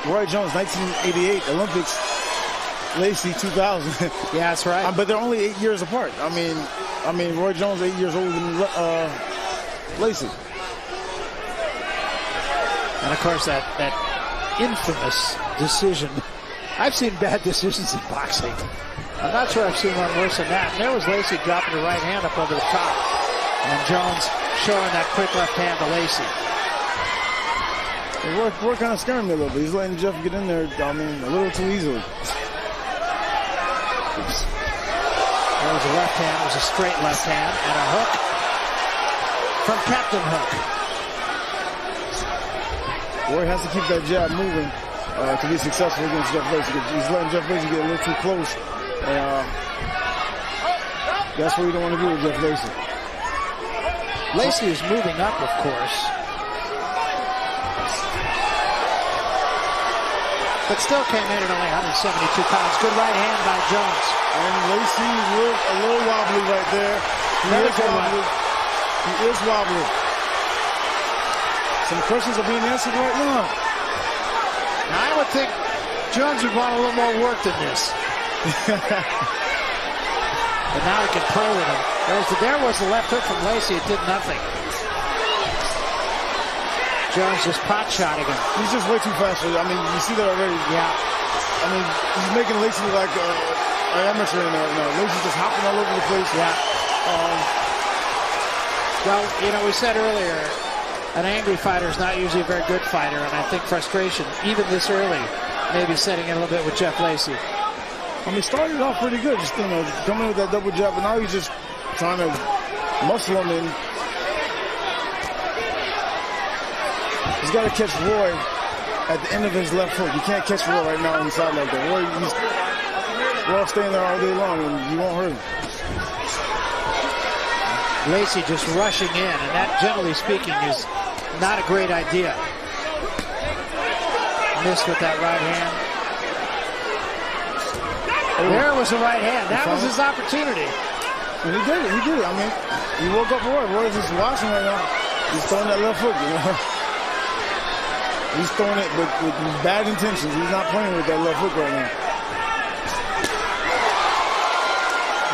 Roy Jones, 1988 Olympics. Lacy, 2000. Yeah, that's right. But they're only 8 years apart. I mean, Roy Jones 8 years older than Lacy. And of course, that infamous decision. I've seen bad decisions in boxing. I'm not sure I've seen one worse than that. And there was Lacy dropping the right hand up over the top. And Jones showing that quick left hand to Lacy. We're kind of scaring me a little bit. He's letting Jeff get in there, a little too easily. There was a left hand. It was a straight left hand. And a hook from Captain Hook. Roy has to keep that jab moving to be successful against Jeff Lacy. He's letting Jeff Lacy get a little too close. And that's what you don't want to do with Jeff Lacy. Lacy is moving up, of course. But still came in at only 172 pounds. Good right hand by Jones. And Lacy looked a little wobbly right there. He is wobbly. Some questions are being answered right now. Now, I would think Jones would want a little more work than this. But now he can play with him. There was the left hook from Lacy. It did nothing. Jones just pot shotting him. He's just way too fast for you. I mean, you see that already. Yeah. I mean, he's making Lacy look like an amateur in there now. Lacy's just hopping all over the place. Yeah. Well, you know, we said earlier, an angry fighter is not usually a very good fighter, and I think frustration, even this early, maybe setting in a little bit with Jeff Lacy. I mean, started off pretty good, just coming with that double jab, but now he's just trying to muscle him in. He's got to catch Roy at the end of his left hook. You can't catch Roy right now inside like that. Roy's staying there all day long, and you won't hurt him. Lacy just rushing in, and that, generally speaking, is not a great idea. Missed with that right hand. There was the right hand. That was his opportunity. And he did it. He did it. I mean, he woke up Roy. Roy's just watching right now. He's throwing that left hook, you know. He's throwing it with bad intentions. He's not playing with that left hook right now.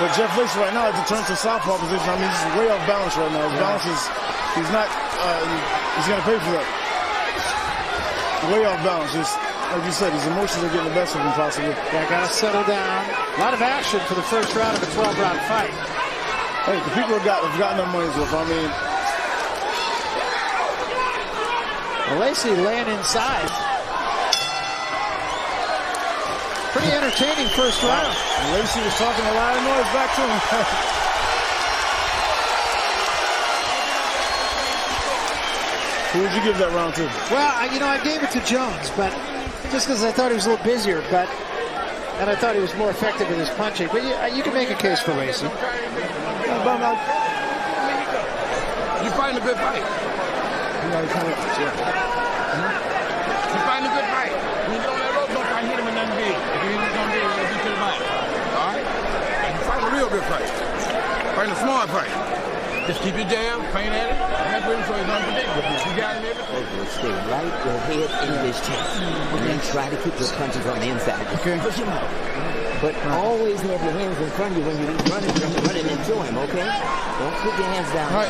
But Jeff Lacy right now has to turn to southpaw position. I mean, he's way off balance right now. His balance is, he's not, he's going to pay for that. Way off balance. Just, like you said, his emotions are getting the best of him possibly. Yeah, got to settle down. A lot of action for the first round of a 12-round fight. Hey, the people have gotten their money's worth. I mean, Lacy laying inside. Pretty entertaining first round. Lacy was talking a lot of noise back to him. Who would you give that round to? Well, I gave it to Jones, but just because I thought he was a little busier, and I thought he was more effective with his punching. But you can make a case for Lacy. You fighting a good fight. You're fighting a good fight. When you get on that rope, don't try to hit him in nothing big. If you hit him something big, it'll be to the body. All right? And you're fighting a real good fight. Fighting a smart fight. Just keep your jab, feint at it, and that's really so it's unpredictable. You got him everything. Okay, stay right your head in his chest. And then try to keep your punches on the inside. Okay. Push him out. But always have your hands in front of you when you're running into him, okay? Don't put your hands down. All right.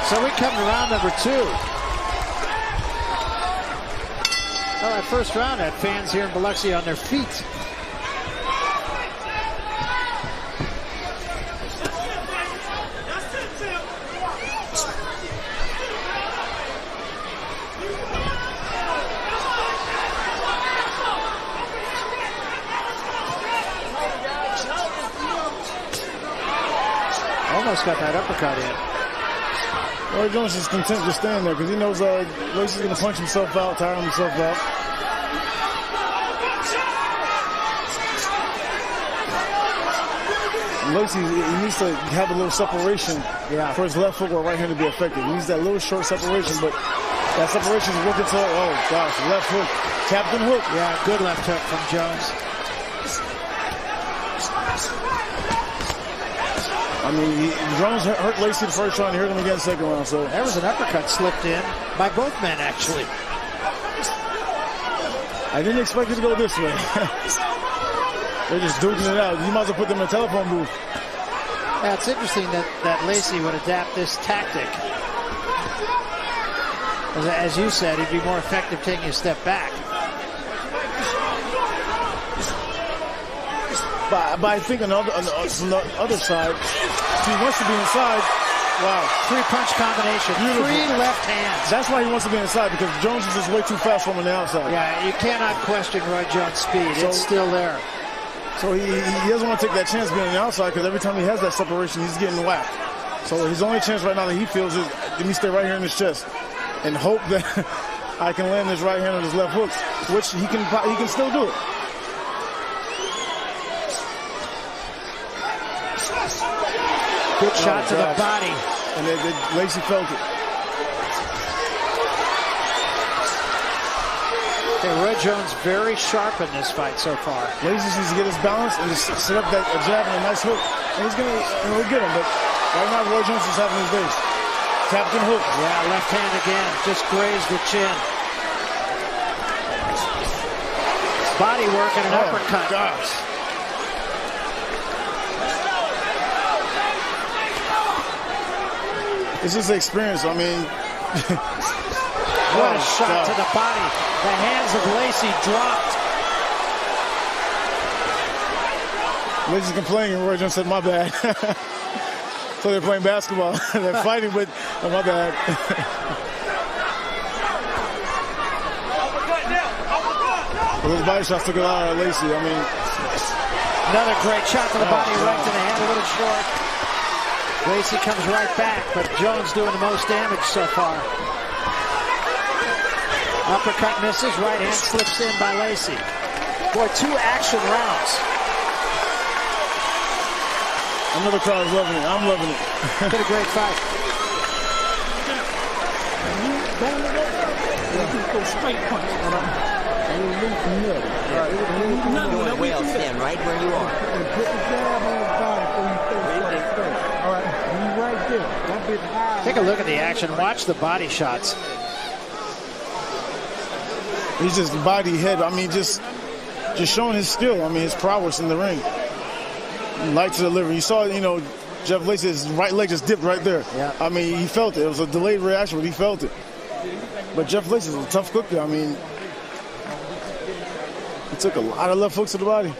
So we come to round number 2. Well, that first round had fans here in Biloxi on their feet. Almost got that uppercut in. Roy Jones is content just staying there because he knows Lacy's going to punch himself out, tire himself out. Lacy, he needs to have a little separation for his left hook or right hand to be effective. He needs that little short separation, but that separation is working to, oh gosh, left hook. Captain hook. Yeah, good left hook from Jones. I mean, Jones hurt Lacy the first round. He hurt him again second round. So there was an uppercut slipped in by both men, actually. I didn't expect it to go this way. They're just duking it out. You might as well put them in a telephone booth. Yeah, it's interesting that Lacy would adapt this tactic. As you said, he'd be more effective taking a step back. But I think from the other side, he wants to be inside. Wow. 3-punch combination. Beautiful. 3 left hands. That's why he wants to be inside, because Jones is just way too fast from on the outside. Yeah, you cannot question Roy Jones' speed. It's still there. So he doesn't want to take that chance being on the outside, because every time he has that separation, he's getting whacked. So his only chance right now that he feels is, let me stay right here in his chest and hope that I can land this right hand on his left hook, which he can still do it. Good shot to the body. And Lacy felt it. Okay, Roy Jones very sharp in this fight so far. Lacy needs to get his balance and just set up that jab and a nice hook. And he's going to get him. But right now, Roy Jones is having his base. Tapped and hook. Yeah, left hand again. Just grazed the chin. Body work and an uppercut. Gosh. It's just the experience. I mean, what a shot to the body. The hands of Lacy dropped. Lacy's complaining. Roy Jones said, "My bad." So they're playing basketball. They're fighting, but my bad. Well, those body shots took a lot out of Lacy. I mean, another great shot to the body, right to the hand, a little short. Lacy comes right back, but Jones doing the most damage so far. Uppercut misses, right hand slips in by Lacy. Boy, 2 action rounds. Another crowd is loving it. I'm loving it. Been a great fight. Doing well, stand right where you are. Take a look at the action. Watch the body shots. He's just body head. I mean, just showing his skill. I mean, his prowess in the ring. Light to deliver. You saw, Jeff Lacy's right leg just dipped right there. Yeah. I mean, he felt it. It was a delayed reaction, but he felt it. But Jeff Lacy's a tough cooker. I mean, he took a lot of left hooks to the body.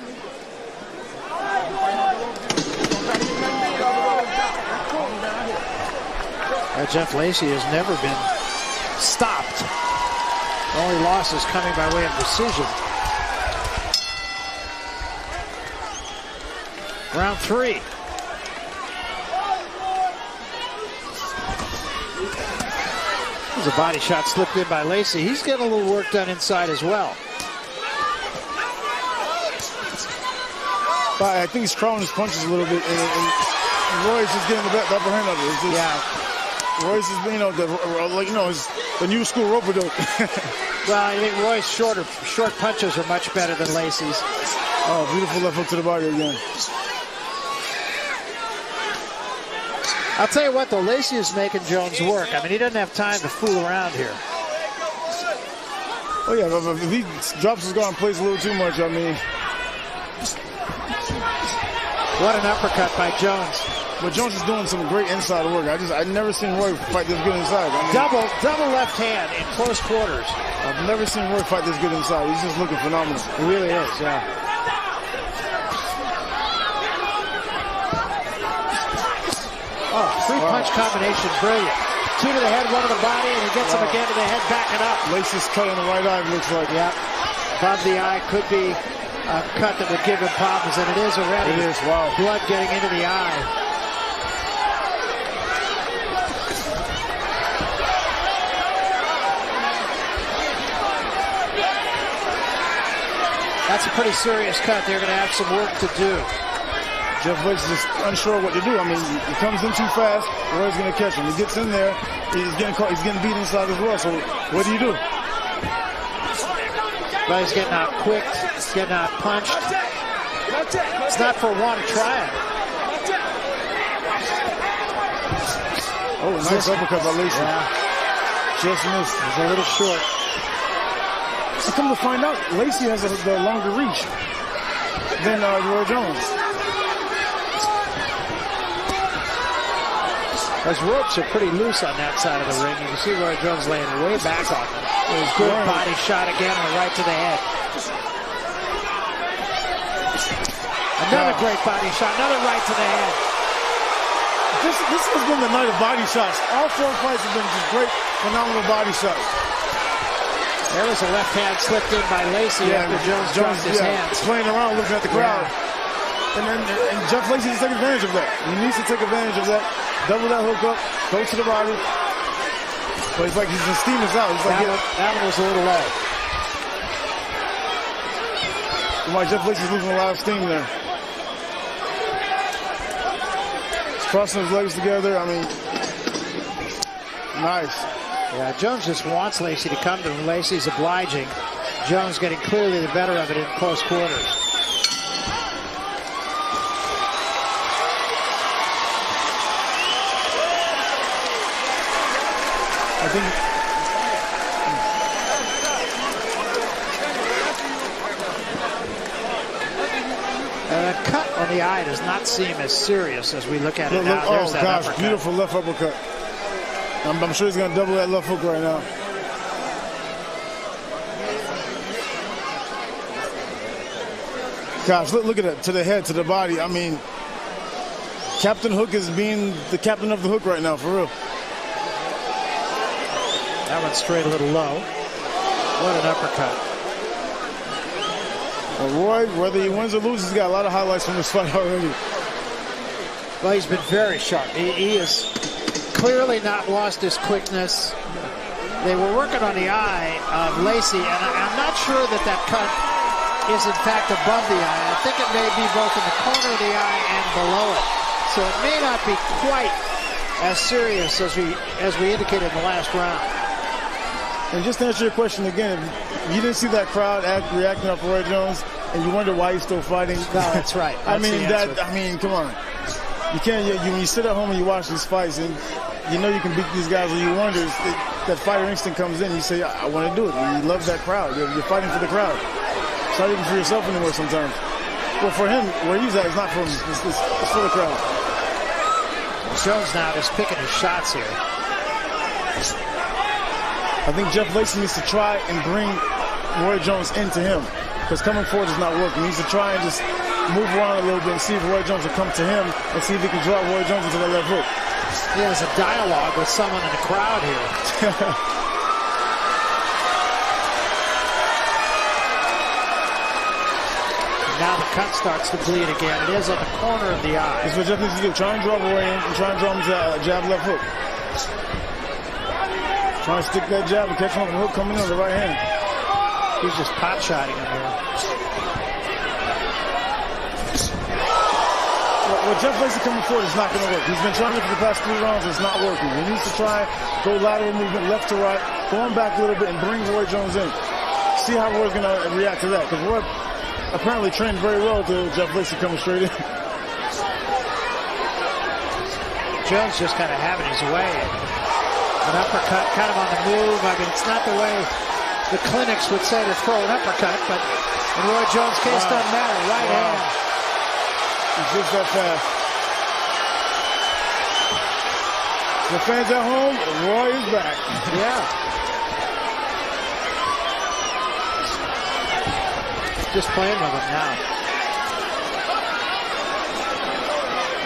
Jeff Lacy has never been stopped. Only losses coming by way of decision. Round 3. There's a body shot slipped in by Lacy. He's getting a little work done inside as well. But I think he's throwing his punches a little bit, and Roy's just getting the upper hand of it. It's just, yeah. Roy's is, the new school rope-a-dope. Well, I think Roy's short punches are much better than Lacy's. Oh, beautiful left hook to the body again. I'll tell you what, though, Lacy is making Jones work. I mean, he doesn't have time to fool around here. Oh, yeah, but if he drops his guard and plays a little too much, I mean... What an uppercut by Jones. But Jones is doing some great inside work. I've never seen Roy fight this good inside. I mean, double left hand in close quarters. I've never seen Roy fight this good inside. He's just looking phenomenal. He really is, yeah. Oh, 3-punch combination, brilliant. 2 to the head, 1 to the body, and he gets him again to the head, backing up. Lacy's cut on the right eye, looks like. Yeah. Above the eye could be a cut that would give him problems, and it is already. It is, wow. Blood getting into the eye. That's a pretty serious cut. They're going to have some work to do. Jeff Lacy is just unsure what to do. I mean, he comes in too fast. Roy's going to catch him. He gets in there. He's getting caught. He's getting beat inside as well. So what do you do? Well, he's getting out quick. He's getting out punched. It's not for one trying. Oh, nice uppercut by Lacy. Yeah. Just missed. It was a little short. So come to find out, Lacy has the longer reach than Roy Jones. Those ropes are pretty loose on that side of the ring. You can see Roy Jones laying way back on them. Good body shot again, and right to the head. Another great body shot, another right to the head. This has been the night of body shots. All 4 fights have been just great, phenomenal body shots. There was a left hand slipped in by Lacy after Jones dropped his hands. Playing around, looking at the crowd. And Jeff Lacy needs to take advantage of that. He needs to take advantage of that. Double that hook up, go to the body. But it's like he's just steaming out. He's like, that one was a little low. Like Jeff Lacy's losing a lot of steam there. He's crossing his legs together. I mean, nice. Yeah, Jones just wants Lacy to come to him. Lacy's obliging. Jones getting clearly the better of it in close quarters. I think the cut on the eye does not seem as serious as we look at it now. Oh gosh, beautiful left uppercut. I'm sure he's going to double that left hook right now. Gosh, look at it. To the head, to the body. I mean, Captain Hook is being the captain of the hook right now, for real. That one's straight a little low. What an uppercut. Well, Roy, whether he wins or loses, he's got a lot of highlights from this fight already. Well, he's been very sharp. He has clearly not lost his quickness. They were working on the eye of Lacy, and I'm not sure that cut is in fact above the eye. I think it may be both in the corner of the eye and below it. So it may not be quite as serious as we indicated in the last round. And just to answer your question again, if you didn't see that crowd reacting up for Roy Jones, and you wonder why he's still fighting. No, that's right. That's I mean, come on. You can't. When you sit at home and you watch these fights, and you know you can beat these guys, and you wonder that fighter instinct comes in. And you say, I want to do it. And you love that crowd. You're fighting for the crowd. It's not even for yourself anymore sometimes. Well, for him, where he's at, it's not for him. It's for the crowd. Jones now is picking his shots here. I think Jeff Lacy needs to try and bring Roy Jones into him, because coming forward is not working. He needs to try and just move around a little bit and see if Roy Jones will come to him and see if he can draw Roy Jones into that left hook. He has a dialogue with someone in the crowd here. Now the cut starts to bleed again. It is on the corner of the eye. That's what Jeff needs to do. Try and draw Roy in and try and draw him to jab left hook. Trying to stick that jab and catch him off the hook coming in on the right hand. He's just pot-shotting him here. Well, Jeff Lacy coming forward is not going to work. He's been trying it for the past 3 rounds. It's not working. He needs to try, go lateral movement, left to right, going back a little bit and bring Roy Jones in. See how Roy's going to react to that. Because Roy apparently trained very well to Jeff Lacy coming straight in. Jones just kind of having his way. An uppercut, kind of on the move. I mean, it's not the way the clinics would say to throw an uppercut, but in Roy Jones' case, doesn't matter. Right hand. He's just that fast. The fans at home, Roy is back. Yeah. Just playing with him now.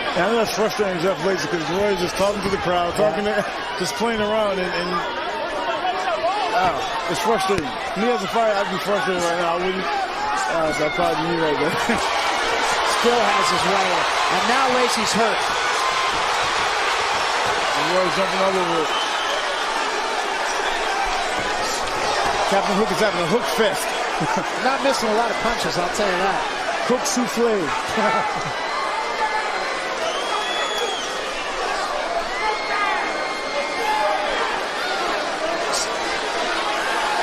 I know that's frustrating, Jeff Lacy, because Roy is just talking to the crowd, just playing around, and it's frustrating. Me as a fighter, I'd be frustrated right now. I wouldn't. So I'd probably be me right there. Still has his way, and now Lacy's hurt. And Roy's jumping all over it. Captain Hook is having a hook fest. Not missing a lot of punches, I'll tell you that. Hook souffle.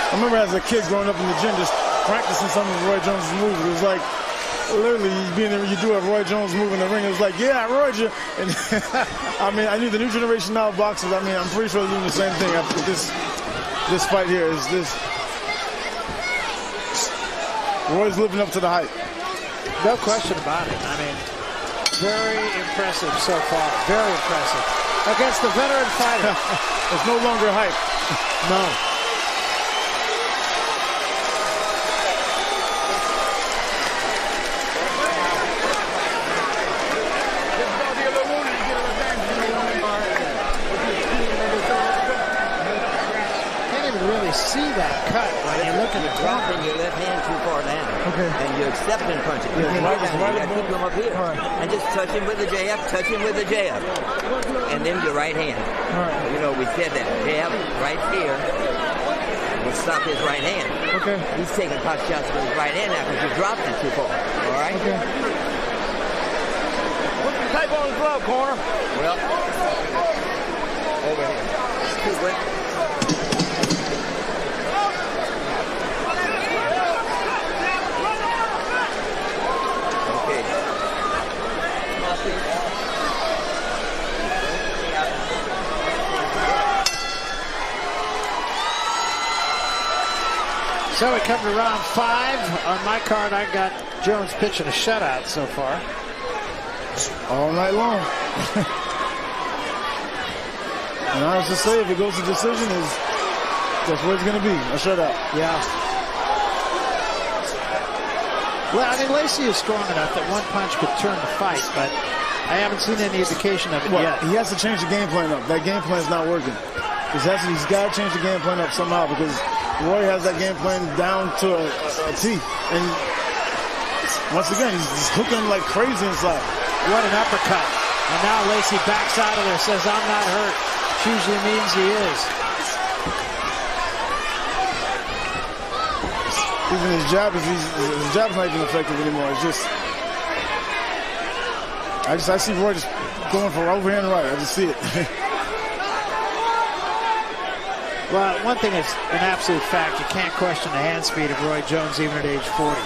I remember as a kid growing up in the gym just practicing some of Roy Jones' moves. It was like literally, you do a Roy Jones move in the ring. It was like, yeah, I roared you. And I mean, I knew the new generation now of boxers. I mean, I'm pretty sure they're doing the same thing after this fight here. Is this Roy's living up to the hype? No question about it. I mean, very impressive so far. Very impressive against the veteran fighter. It's no longer hype. No. See that cut when you look at the dropping your left hand too far down. Okay. And you're accepting punching. You're right down. You gotta keep them up here. Right. And just touch him with the jab, touch him with the jab. And then your right hand. Right. You know, we said that. Jab right here will stop his right hand. Okay. He's taking pot shots with his right hand now because you dropped it too far. All right? Okay. Put the tape on his glove, corner. Well, over here. So we come to round 5. On my card, I got Jones pitching a shutout so far. All night long. And I have to say, if it goes to decision, that's what it's going to be, a shutout. Yeah. Well, I mean, Lacy is strong enough that one punch could turn the fight, but I haven't seen any indication of it yet. He has to change the game plan up. That game plan is not working. He's got to change the game plan up somehow because Roy has that game plan down to a T. And once again, he's hooking like crazy inside. What an uppercut. And now Lacy backs out of there, says, I'm not hurt. Which usually means he is. Even his jab's not even effective anymore. It's just, I see Roy just going for overhand right. I just see it. Well, one thing is an absolute fact. You can't question the hand speed of Roy Jones even at age 40.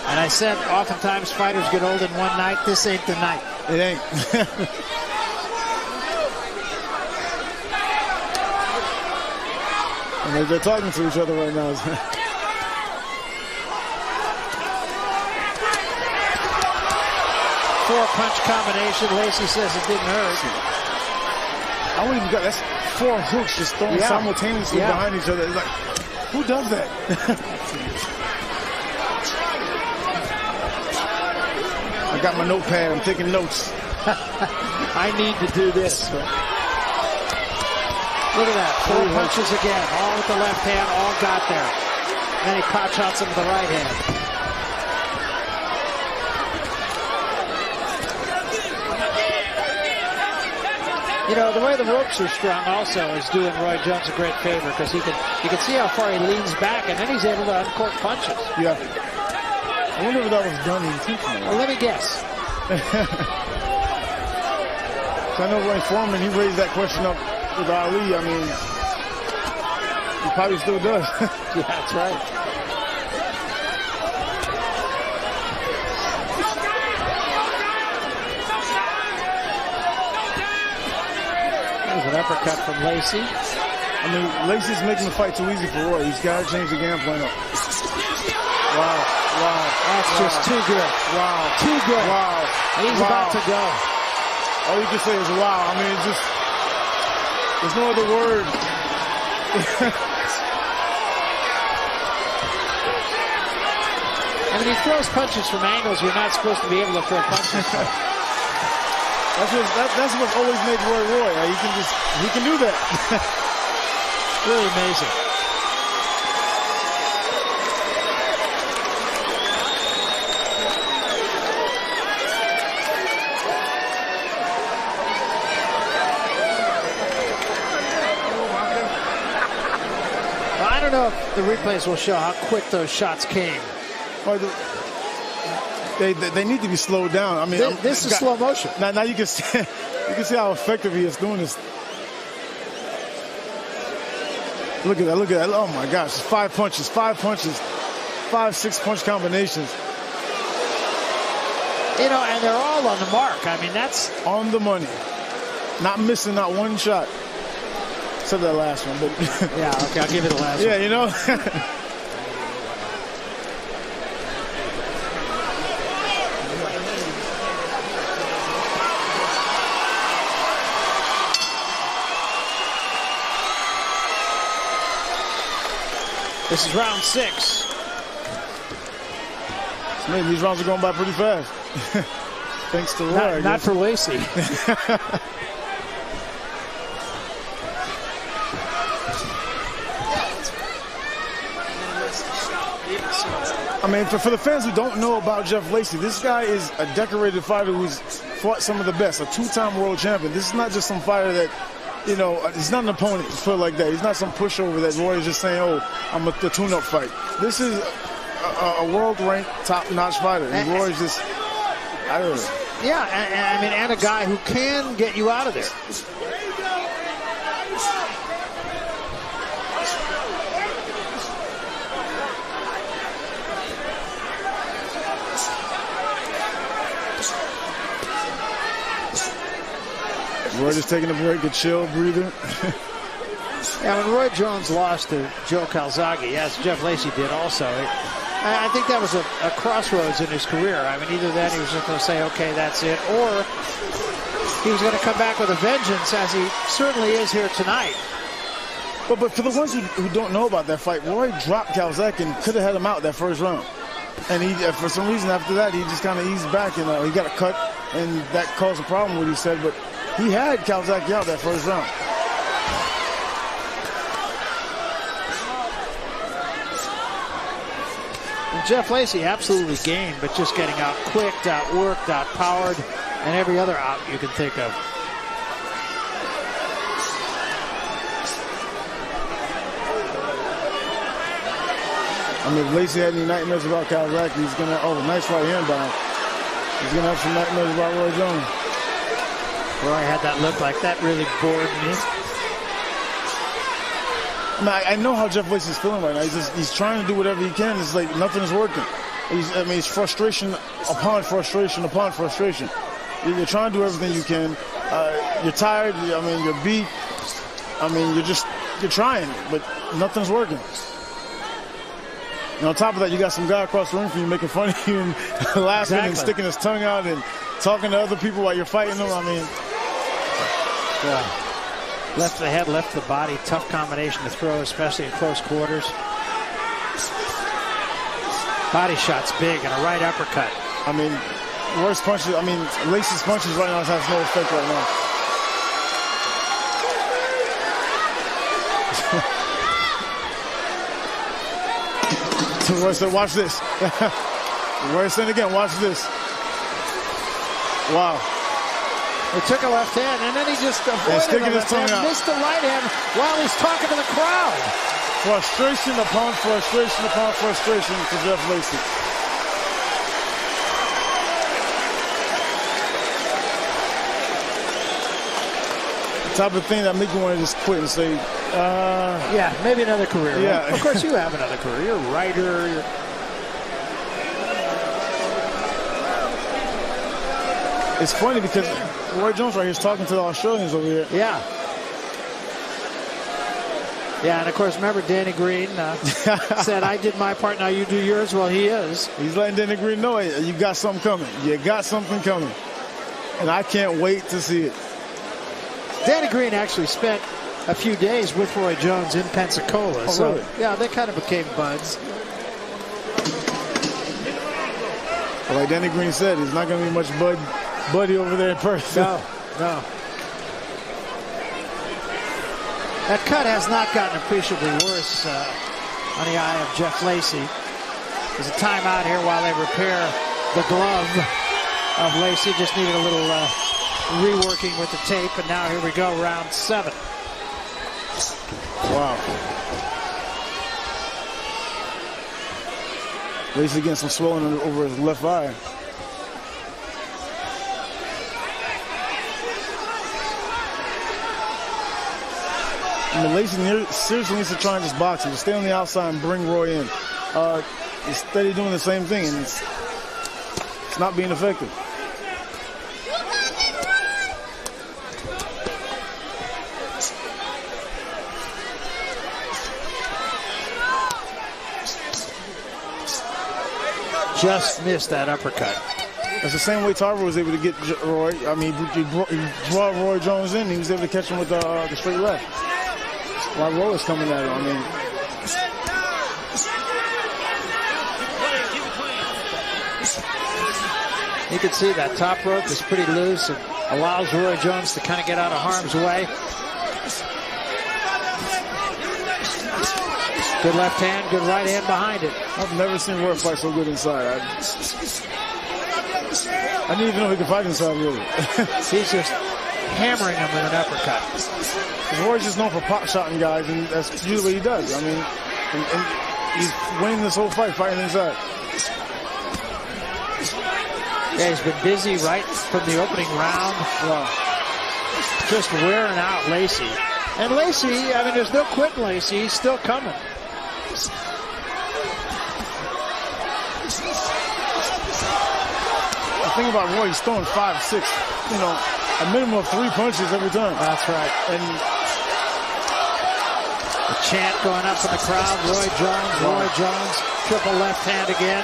And I said oftentimes fighters get old in one night. This ain't the night. It ain't. And they're talking to each other right now. Four-punch combination. Lacy says it didn't hurt. I don't even got, that's 4 hooks just thrown simultaneously behind each other. It's like, who does that? I got my notepad. I'm taking notes. I need to do this. Look at that. 4 punches again. All with the left hand. All got there. Then he pot shots him with the right hand. You know, the way the ropes are strung also is doing Roy Jones a great favor because you can see how far he leans back and then he's able to uncork punches. Yeah. I wonder if that was done intentionally. Well, let me guess. I know Roy Foreman, he raised that question up with Ali. I mean, he probably still does. Yeah, that's right. There's an uppercut from Lacy. I mean, Lacy's making the fight too easy for Roy. He's got to change the game plan up. Wow. That's just too good. Wow. Too good. Wow. And he's about to go. All you can say is wow. I mean, it's just, there's no other word. I mean, he throws punches from angles you're not supposed to be able to throw punches from. That's what's always made Roy Roy. He can do that. Really amazing. Well, I don't know if the replays will show how quick those shots came. They need to be slowed down. I mean, this is slow motion. Now you can see how effective he is doing this. Look at that, look at that. Oh my gosh, 5 punches, 5 punches, 5-6 punch combinations. You know, and they're all on the mark. I mean, that's on the money. Not missing, not one shot. Except that last one, but yeah, okay, I'll give you the last one. Yeah, you know. This is round 6. Maybe these rounds are going by pretty fast. Thanks to Roy. Not for Lacy. I mean, for the fans who don't know about Jeff Lacy, this guy is a decorated fighter who's fought some of the best, a 2-time world champion. This is not just some fighter that, you know, he's not an opponent, put it like that. He's not some pushover that Roy is just saying, oh, I'm a tune-up fight. This is a world-ranked, top-notch fighter. And Roy is just, I don't know. Yeah, I mean, and a guy who can get you out of there. Roy just taking a break, a chill breather. Yeah, when Roy Jones lost to Joe Calzaghe, as Jeff Lacy did also, I think that was a crossroads in his career. I mean, either then he was just going to say, okay, that's it, or he was going to come back with a vengeance, as he certainly is here tonight. But for the ones who don't know about that fight, Roy dropped Calzaghe and could have had him out that first round. And he, for some reason after that, he just kind of eased back and he got a cut, and that caused a problem, what he said. But he had Calzaghe out that first round. And Jeff Lacy absolutely game, but just getting out-quicked, out-worked, out-powered, and every other out you can think of. I mean, if Lacy had any nightmares about Calzaghe, he's going to, oh, nice right hand by him. He's going to have some nightmares about Roy Jones. Roy had that look like that really bored me. I know how Jeff Lacy's feeling right now. He's trying to do whatever he can. It's like nothing's working. It's frustration upon frustration upon frustration. You're trying to do everything you can. You're tired. I mean, you're beat. I mean, you're trying, but nothing's working. And on top of that, you got some guy across the ring from you making fun of you and laughing and sticking his tongue out and talking to other people while you're fighting them. I mean, yeah. Left the head, left the body. Tough combination to throw, especially in close quarters. Body shot's big and a right uppercut. I mean, worst punches. I mean, Lacy's punches right now has no effect right now. So Roy said, watch this. Roy said again, watch this. Wow. He took a left hand, and then he just avoided the left hand, missed the right hand while he's talking to the crowd. Frustration upon frustration upon frustration for Jeff Lacy. The type of thing that make you want to just quit and say, yeah, maybe another career. Yeah. Well, of course, you have another career. You're a writer. It's funny because Roy Jones right here is talking to the Australians over here. Yeah. Yeah, and of course, remember Danny Green said, I did my part, now you do yours. Well, he is. He's letting Danny Green know, hey, you got something coming. You got something coming. And I can't wait to see it. Danny Green actually spent a few days with Roy Jones in Pensacola. Oh, so, really? yeah, they kind of became buds. Well, like Danny Green said, there's not going to be much buddy over there in person. No. That cut has not gotten appreciably worse on the eye of Jeff Lacy. There's a timeout here while they repair the glove of Lacy. Just needed a little reworking with the tape, and now here we go, round 7. Wow. Lacy getting some swelling over his left eye. I mean, Lacy seriously needs to try and just box him. Just stay on the outside and bring Roy in. Instead of doing the same thing, and it's not being effective. Just missed that uppercut. That's the same way Tarver was able to get Roy. I mean, he brought Roy Jones in. He was able to catch him with the straight left. While Roy was coming at him, I mean. You can see that top rope is pretty loose. It allows Roy Jones to kind of get out of harm's way. Good left hand, good right hand behind it. I've never seen Roy fight so good inside. I didn't even know he could fight inside, really. He's just hammering him with an uppercut. Roy's just known for pot-shotting guys, and that's usually what he does. I mean, and he's winning this whole fight, fighting inside. Yeah, he's been busy right from the opening round. Wow. Just wearing out Lacy. And Lacy, I mean, there's no quitting Lacy. He's still coming. The thing about Roy, he's throwing 5, 6, a minimum of 3 punches every time. That's right. And the chant going up in the crowd. Roy Jones, Roy Jones. Triple left hand again.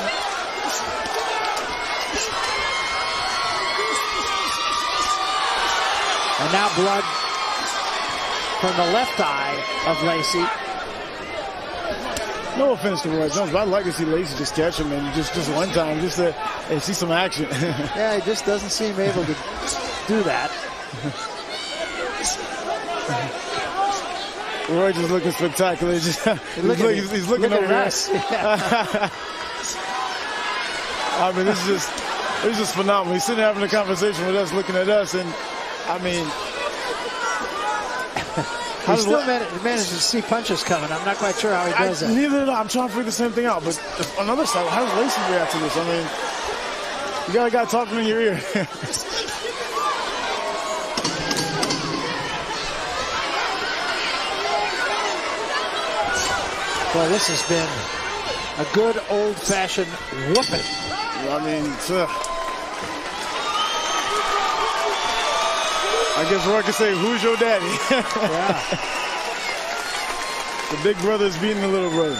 And now blood from the left eye of Lacy. no offense to Roy Jones, but I'd like to see Lacy just catch him and just one time, just to see some action. Yeah, he just doesn't seem able to do that. Roy just looking spectacular. He's looking over at us. Yeah. I mean, it's just phenomenal. He's sitting there having a conversation with us, looking at us, and I mean, he still manages to see punches coming. I'm not quite sure how he does that. Neither do I. I'm trying to figure the same thing out. But on the other side, how does Lacy react to this? I mean, you got a guy talking in your ear. Well, this has been a good old-fashioned whooping. I mean, I guess Roy could say, "Who's your daddy?" Yeah. The big brother is beating the little brother.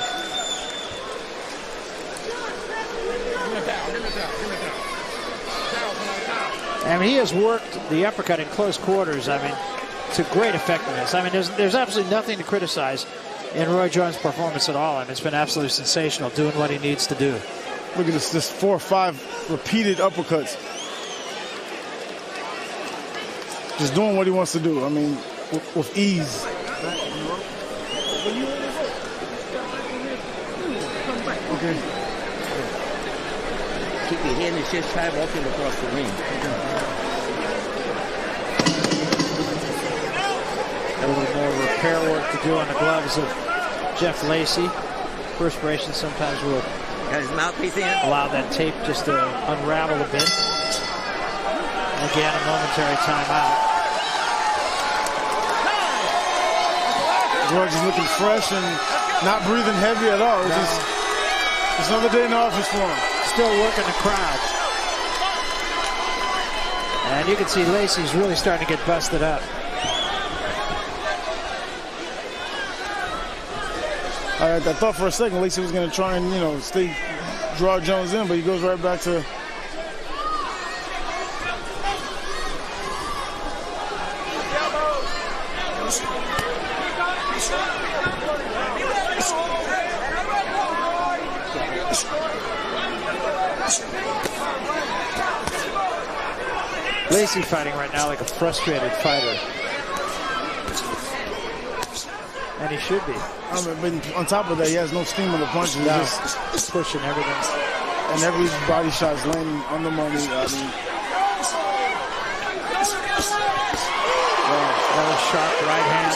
I mean, he has worked the uppercut in close quarters. I mean, to great effectiveness. I mean, there's absolutely nothing to criticize in Roy Jones' performance at all. I mean, it's been absolutely sensational, doing what he needs to do. Look at this, just 4 or 5 repeated uppercuts. Just doing what he wants to do. I mean, with ease. Okay. Keep your head and just try walking across the ring. A little more repair work to do on the gloves of Jeff Lacy. Perspiration sometimes will Got his mouthpiece in. allow that tape just to unravel a bit. Again, a momentary timeout. Roy just looking fresh and not breathing heavy at all. It's another day in the office for him. Still working the crowd. And you can see Lacy's really starting to get busted up. I thought for a second Lacy was going to try and, draw Jones in, but he goes right back to... Lacy fighting right now like a frustrated fighter. And he should be. I mean, but on top of that, he has no steam on the punches. No. He's just Pushing everything. and every body shot is landing on the money. I mean, Another sharp right hand.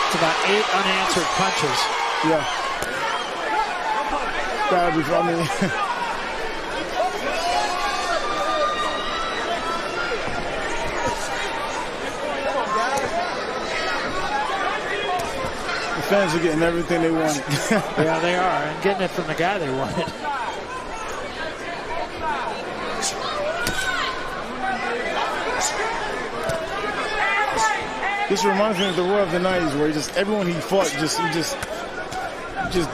It's about 8 unanswered punches. yeah. Gotta be funny. The fans are getting everything they wanted. Yeah, they are, and getting it from the guy they wanted. This reminds me of the Roy of the 90s, where everyone he fought, he just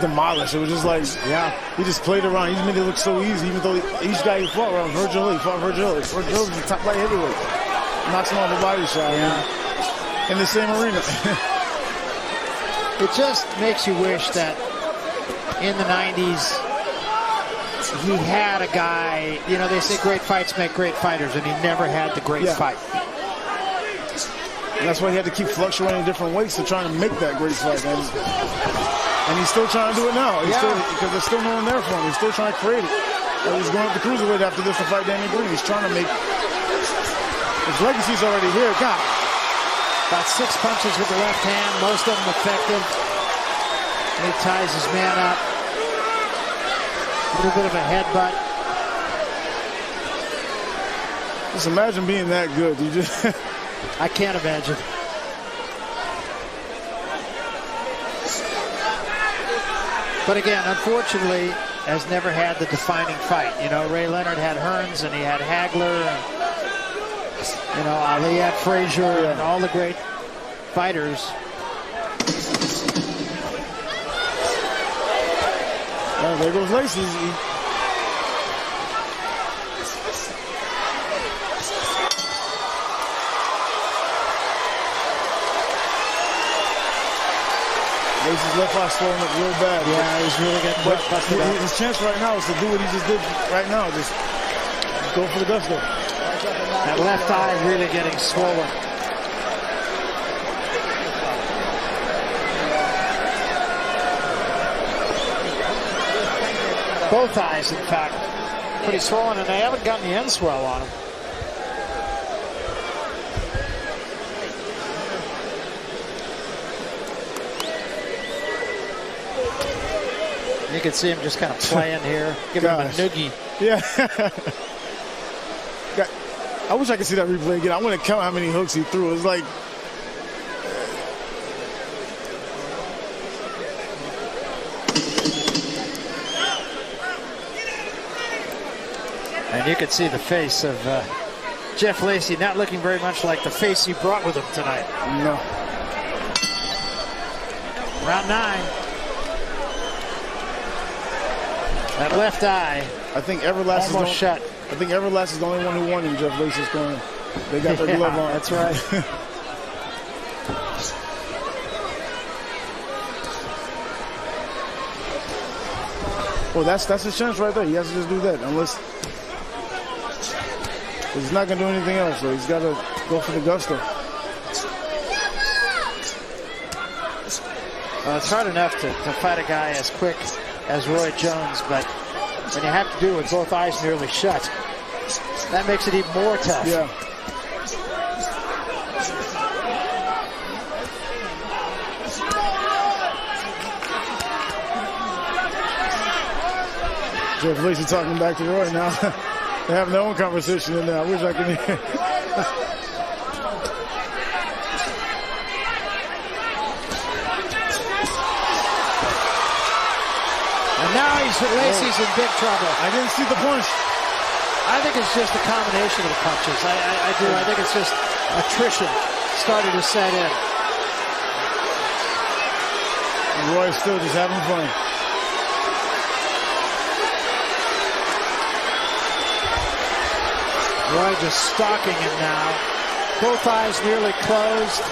demolished. It was just like, yeah, he just played around. He made it look so easy, even though each guy he fought around, Virgil Hill, he fought Virgil Hill. Virgil Hill was the top light heavyweight. Knocks him off the body shot, in the same arena. It just makes you wish that in the 90s he had a guy, you know, they say great fights make great fighters, and he never had the great fight. And that's why he had to keep fluctuating different weights to try to make that great fight. And he's still trying to do it now. Because there's still no one there for him. He's still trying to create it. He's going up the cruiserweight after this to fight Danny Green. He's trying to make... His legacy's already here. God. About 6 punches with the left hand, most of them effective. And he ties his man up. A little bit of a headbutt. Just imagine being that good. You just... I can't imagine. But again, unfortunately, has never had the defining fight. You know, Ray Leonard had Hearns, and he had Hagler, and, you know, Ali had Frazier, and all the great fighters. Oh, there goes Lacy. Lacy's left eye swollen up real bad. Yeah, he's really getting busted up. His chance right now is to do what he just did right now. Just go for the gusto. That left eye really getting swollen. Both eyes, in fact, pretty swollen, and they haven't gotten the end swell on him. You can see him just kind of playing here, giving him a noogie. Yeah. I wish I could see that replay again. I want to count how many hooks he threw. It was like... And you can see the face of Jeff Lacy not looking very much like the face he brought with him tonight. No. Round 9. That left eye. I think Everlast almost shut. I think Everlast is the only one who won in Jeff Lacy's corner. They got their glove on. That's right. Well, that's his chance right there. He has to just do that, unless he's not gonna do anything else. So he's got to go for the gusto. Well, it's hard enough to fight a guy as quick as Roy Jones, but when you have to do it with both eyes nearly shut, that makes it even more tough. Yeah. Jeff Lacy talking back to Roy now. They're having their own conversation in there. I wish I could hear. And now Lacy's in big trouble. I didn't see the punch. I think it's just a combination of the punches. I do. I think it's just attrition started to set in. And Roy's still just having fun. Roy just stalking him now. Both eyes nearly closed.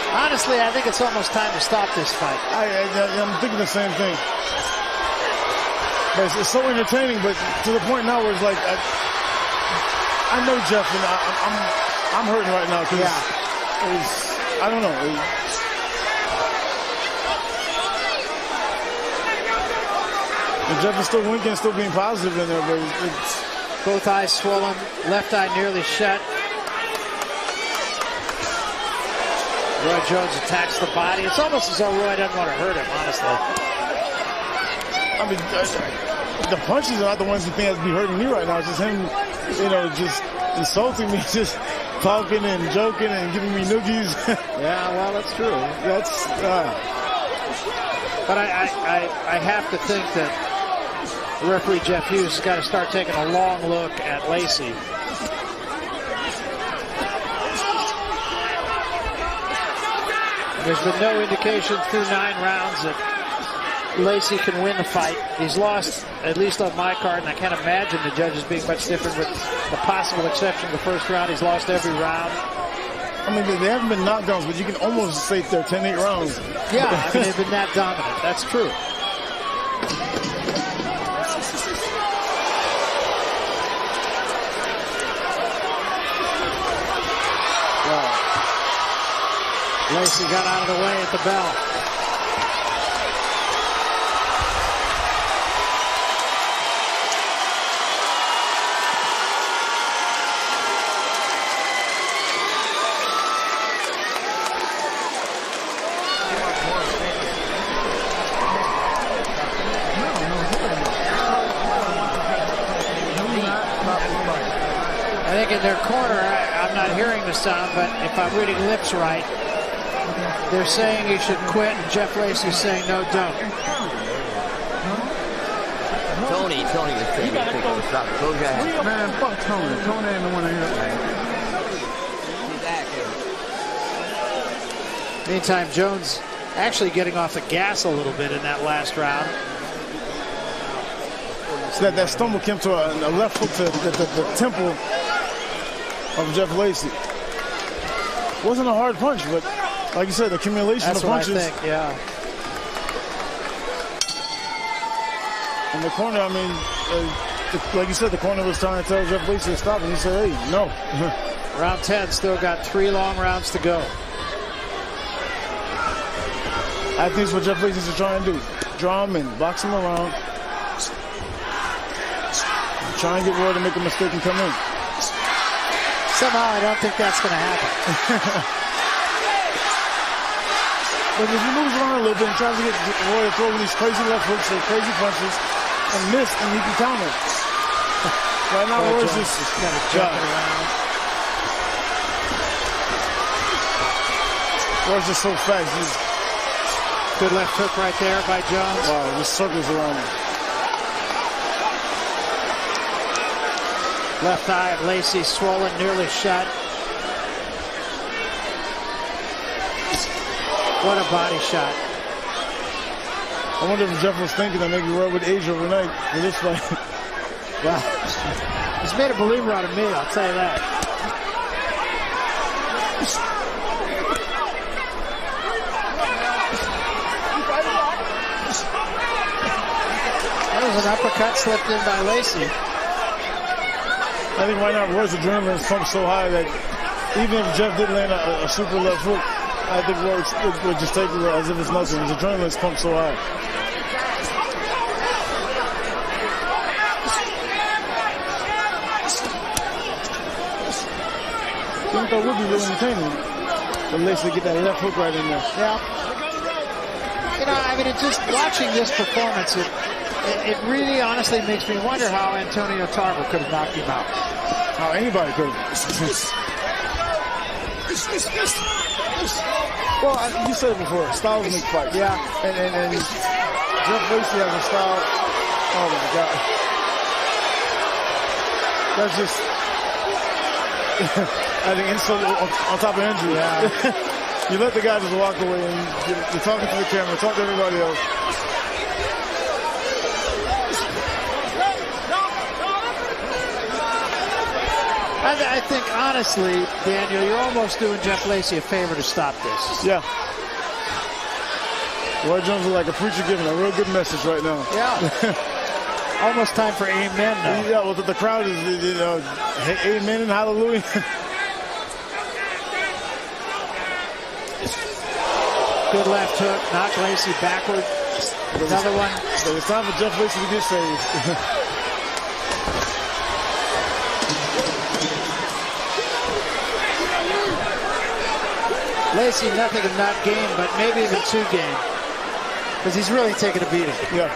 Honestly, I think it's almost time to stop this fight. I'm thinking the same thing. But it's so entertaining, but to the point now where it's like, I know Jeff, and I'm hurting right now because I don't know. And Jeff is still winking, still being positive in there, but it's... Both eyes swollen, left eye nearly shut. Roy Jones attacks the body. It's almost as though Roy doesn't want to hurt him, honestly. I mean, the punches are not the ones you think has be hurting me right now. It's just him, you know, just insulting me, just talking and joking and giving me noogies. Yeah, well, that's true. That's. But I have to think that referee Jeff Hughes has got to start taking a long look at Lacy. There's been no indication through 9 rounds that Lacy can win the fight. He's lost, at least on my card, and I can't imagine the judges being much different with the possible exception of the first round. He's lost every round. I mean, they haven't been knockdowns, but you can almost say they're 10-8 rounds. Yeah, I mean, they've been that dominant. That's true. Lacy got out of the way at the bell. I think in their corner, I'm not hearing the sound, but if I'm reading lips right, they're saying he should quit, and Jeff Lacy's saying, no, don't. Tony was saying he's taking a stop. Close your eyes. Man, fuck Tony. Tony ain't the one here. Meantime, Jones actually getting off the gas a little bit in that last round. So that stumble came to a left hook to the temple of Jeff Lacy. Wasn't a hard punch, but like you said, the accumulation That's of punches. what I think, yeah. In the corner, I mean, like you said, the corner was trying to tell Jeff Lacy to stop, and he said, hey, no. Round 10, still got 3 long rounds to go. I think it's what Jeff Lacy's trying to do. Draw him in, box him around. Try and get Roy to make a mistake and come in. Somehow, I don't think that's going to happen. But if he moves around a little bit and tries to get Roy to throw these crazy left hooks or crazy punches and miss, and he can counter. Right now, Roy's just kind of jumping around. Roy's just so fast. Good left hook right there by Jones. Wow, just circles around him. Left eye of Lacy swollen, nearly shut. What a body shot. I wonder if Jeff was thinking that maybe Roy would age overnight for this fight. Well, he's made a believer out of me, I'll tell you that. That was an uppercut slipped in by Lacy. I think right now Roy's adrenaline is pumped so high that even if Jeff did land a super left hook, I think Roy would just take it as if it's nothing. His adrenaline is pumped so high. I think that would be really entertaining. But Lacy get that left hook right in there. Yeah. You know, I mean, it just watching this performance, it really honestly makes me wonder how Antonio Tarver could have knocked him out. How anybody could have. Well, you said it before, styles make fights. Yeah. And Jeff Lacy has a style. Oh my God. That's just, I think insult on top of injury. Yeah. You let the guy just walk away and you're talking to the camera, talk to everybody else. I think, honestly, Daniel, you're almost doing Jeff Lacy a favor to stop this. Yeah. Roy Jones is like a preacher giving a real good message right now. Yeah. Almost time for amen now. Yeah, well, the crowd is, you know, amen and hallelujah. Good left hook, knocked Lacy backward. Another one. So it's time for Jeff Lacy to get saved. Lacy, nothing of not game, but maybe even 2 game. Because he's really taking a beating. Yeah.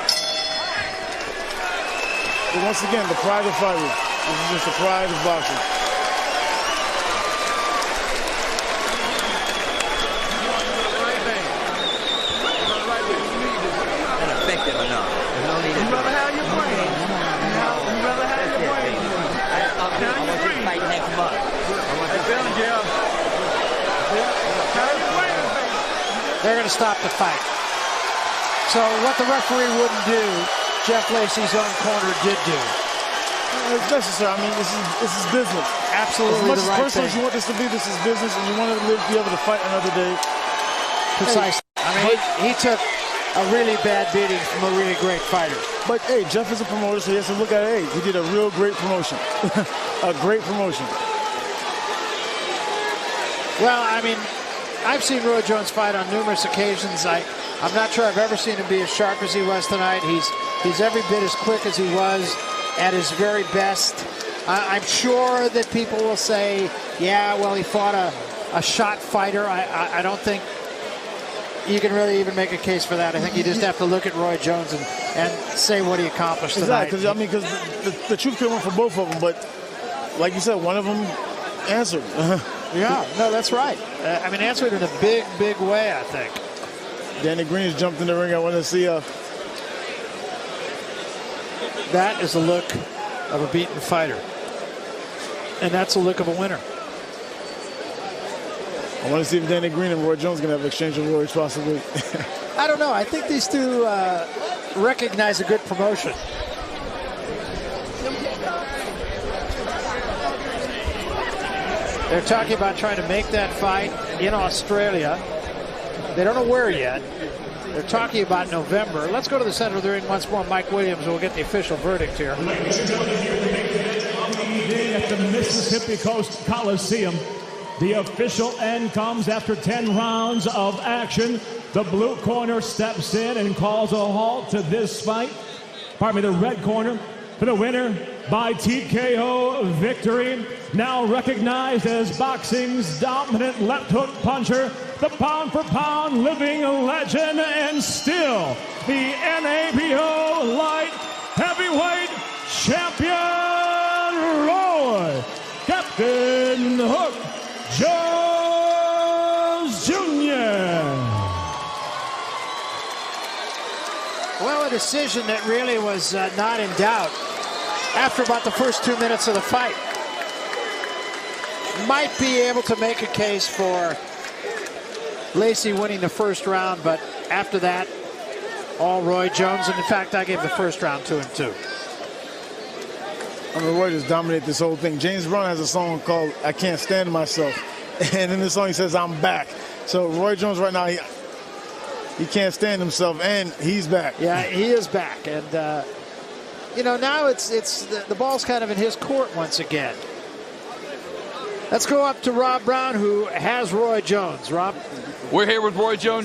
But once again, the pride of fighting. This is just the pride of boxing. Effective enough. There's no need to You rather have your brain. You rather have your brain. I want you to fight next month. They're going to stop the fight. So what the referee wouldn't do, Jeff Lacy's own corner did do. It's necessary. I mean, this is business. Absolutely as much the as right personal thing. as you want this to be, this is business, and you want to be able to fight another day. Precisely. I mean, he took a really bad beating from a really great fighter. But, hey, Jeff is a promoter, so he has to look at it. Hey, he did a real great promotion. A great promotion. Well, I mean, I've seen Roy Jones fight on numerous occasions. I'm not sure I've ever seen him be as sharp as he was tonight. He's every bit as quick as he was at his very best. I'm sure that people will say, yeah, well, he fought a shot fighter. I don't think you can really even make a case for that. I think you just have to look at Roy Jones and say what he accomplished tonight. Exactly, because the truth came up for both of them, but like you said, one of them answered. Yeah, no, that's right. I mean, answered in a big, big way, I think. Danny Green's jumped in the ring. I want to see that is the look of a beaten fighter. And that's the look of a winner. I want to see if Danny Green and Roy Jones are going to have an exchange of words possibly. I don't know. I think these two recognize a good promotion. They're talking about trying to make that fight in Australia. They don't know where yet. They're talking about November. Let's go to the center of the ring once more. Mike Williams will get the official verdict here. At the Mississippi Coast Coliseum, the official end comes after 10 rounds of action. The blue corner steps in and calls a halt to this fight. Pardon me, the red corner for the winner by TKO victory. Now recognized as boxing's dominant left hook puncher, the pound-for-pound living legend, and still the NABO light heavyweight champion, Roy Captain Hook Jones Jr. Well, a decision that really was not in doubt after about the first 2 minutes of the fight. Might be able to make a case for Lacy winning the first round, but after that, all Roy Jones. And in fact, I gave the first round to him too. I mean, Roy just dominated this whole thing. James Brown has a song called "I Can't Stand Myself," and in this song he says, "I'm back." So Roy Jones right now, he can't stand himself, and he's back. Yeah, he is back, and you know, now it's the ball's kind of in his court once again. Let's go up to Rob Brown, who has Roy Jones. Rob? We're here with Roy Jones.